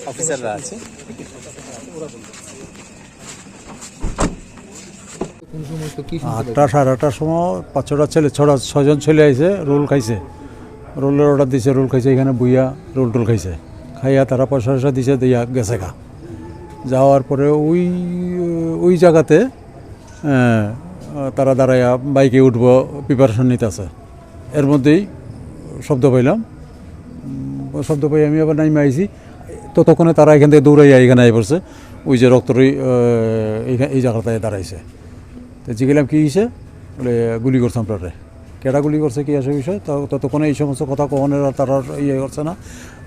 অফিসাররা আছে। আটটা সাড়ে আটটার সময় 5-6টা ছেলে 6জন ছেলে আইছে, রোল খাইছে, রোলের অর্ডার দিছে, রোল খাইছে, এখানে বুইয়া রোল টোল খাইছে, খাইয়া তারা পয়সা টয়সা দিছে, দিয়া গেছে গা। যাওয়ার পরে ওই জায়গাতে তারা দাঁড়াইয়া বাইকে উঠবো প্রিপারেশন নিতেছে। এর মধ্যেই শব্দ পাইলাম, শব্দ পাই আমি আবার নাইমে আইছি। ততক্ষণে তারা এখান থেকে দৌড়াইয়া এখানে আই পড়ছে, ওই যে রক্তরই এই জায়গাটায় দাঁড়াইছে। তো জিগেলাম কী হয়েছে, বলে গুলি করছে আপনারে। কেটা গুলি করছে কী আসে বিষয়, ততক্ষণে এই সমস্ত কথা কখনের তারা ইয়ে করছে না।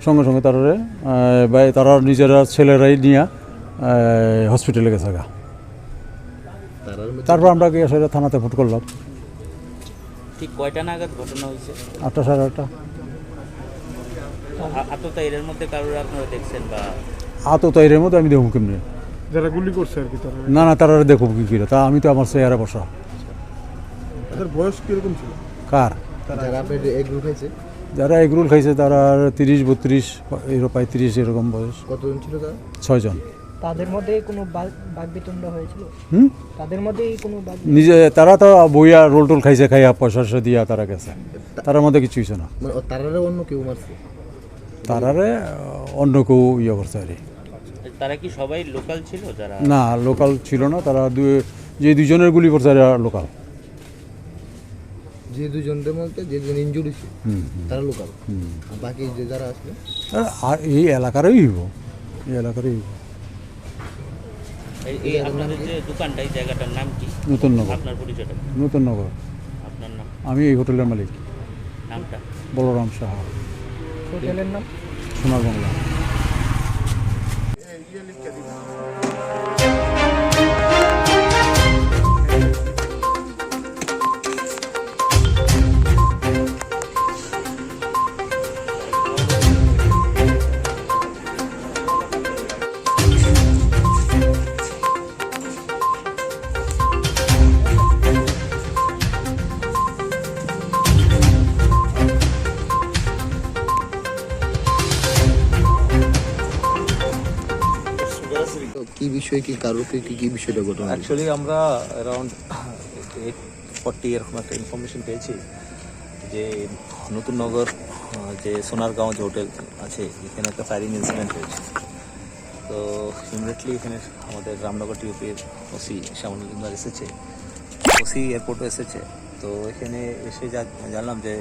সঙ্গে সঙ্গে তারারে তারা নিজেরা ছেলেরাই নিয়ে হসপিটালে গেছে গা। তারপর আমরা গিয়ে সেটা থানাতে ফোন করলাম। ঠিক কয়টা নাগাদ ঘটনা হয়েছে? 8টা সাড়ে 8টা। আততায়ীদের মধ্যে কারোর আপনারা দেখছেন বা? আততায়ীদের মধ্যে আমি দেখুন কেমনি, যারা গুলি করছে আর কি তারা? না তারা দেখুন কি করে, তা আমি তো আমার চেয়ারে বসা। তাদের বয়স কিরকম ছিল? কার? যারা এগরোল খাইছে তারা 30-32 35 এরকম বয়স। কতজন ছিল তারা? 6 জন। তাদের মধ্যে কোনো বাগবিতণ্ড হয়েছিল? তাদের মধ্যে কোনো নিজে তারা তো বইয়া রোল টোল খাইছে, খাইয়া পয়সা টয়সা দিয়া তারা গেছে, তার মধ্যে কিছু হয়েছে না। তারারে অন্য কেউ মারছে? তারারে অন্য কেউ ইয়ে করছে আর কি। তারা কি সবাই লোকাল ছিল? যারা না লোকাল ছিল না, তারা যে দুজনের গুলি করছে এরা লোকাল। যে দুজনের মধ্যে যে দুজন ইনজুরি ছিল তারা লোকাল, আর বাকি যে যারা আসলে আর এই এলাকারই হইব, এই এলাকারই হইব। এই আপনাদের যে দোকানটা, এই জায়গাটার নাম কি? নতুন নগর। আপনার পরিচয়টা? নতুন নগর। আপনার নাম? আমি এই হোটেলের মালিক। নামটা? বলরাম সাহা। হোটেলের নাম? সোনার বাংলা। কি বিষয়, কি কারো কি বিষয়টা ঘটনা? অ্যাকচুয়ালি আমরা অ্যারাউন্ড 8:40 এরকম একটা ইনফরমেশন পেয়েছি যে নতুন নগর যে সোনারগাঁও যে হোটেল আছে, এখানে একটা ফায়ারিং ইনসিডেন্ট হয়েছে। তো ইমিডিয়েটলি এখানে আমাদের রামনগর টিউপির ওসি শ্যামল এসেছে, ওসি এয়ারপোর্টও এসেছে। তো এখানে এসে জানলাম যে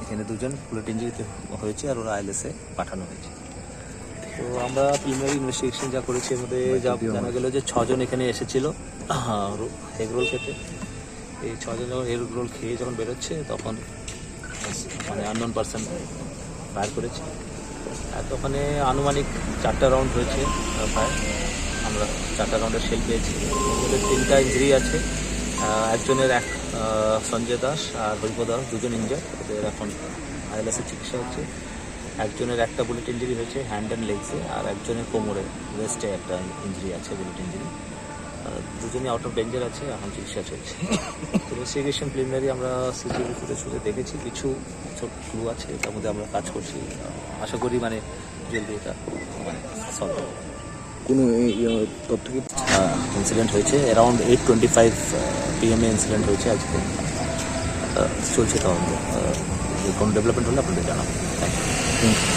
এখানে 2জন বুলেট ইঞ্জুরিতে হয়েছে আর ওরা আইএলএসে পাঠানো হয়েছে। তো আমরা প্রিলিমিনারি ইনভেস্টিগেশন যা করেছি, এর মধ্যে যা জানা গেল যে 6 জন এখানে এসেছিল এগ রোল খেতে। এই 6 জন যখন এগ রোল খেয়ে যখন বেরোচ্ছে তখন মানে আননোন পারসন ফায়ার করেছে। আর ওখানে আনুমানিক 4টা রাউন্ড হয়েছে ফায়ার। আমরা 4টা রাউন্ডের শেল পেয়েছি। ওদের 3টা ইঞ্জুরি আছে। একজনের সঞ্জয় দাস আর হরিপ দাস 2জন ইঞ্জার, ওদের এখন আইএলএসের চিকিৎসা হচ্ছে। একজনের একটা বুলেট ইঞ্জুরি হয়েছে হ্যান্ড অ্যান্ড লেগসে, আর একজনের কোমরে ওয়েস্টে একটা ইঞ্জুরি আছে, বুলেট ইঞ্জুরি। 2জনই আউট অফ ডেঞ্জার আছে, এখন চিকিৎসা চলছে। তো ইনভেস্টিগেশন প্রিলিমিনারি আমরা সিসিটিভি ফুটেজ দেখেছি, কিছু ছোট ক্লু আছে, তার মধ্যে আমরা কাজ করছি। আশা করি মানে জলদি এটা মানে সলভ হবে। কোনো তথ্য কি ইনসিডেন্ট হয়েছে অ্যারাউন্ড 8:25 PM ইনসিডেন্ট হয়েছে আজকে। চলছে তদন্ত, কোনো ডেভেলপমেন্ট হলে আপনাদের জানাবো। Thank you.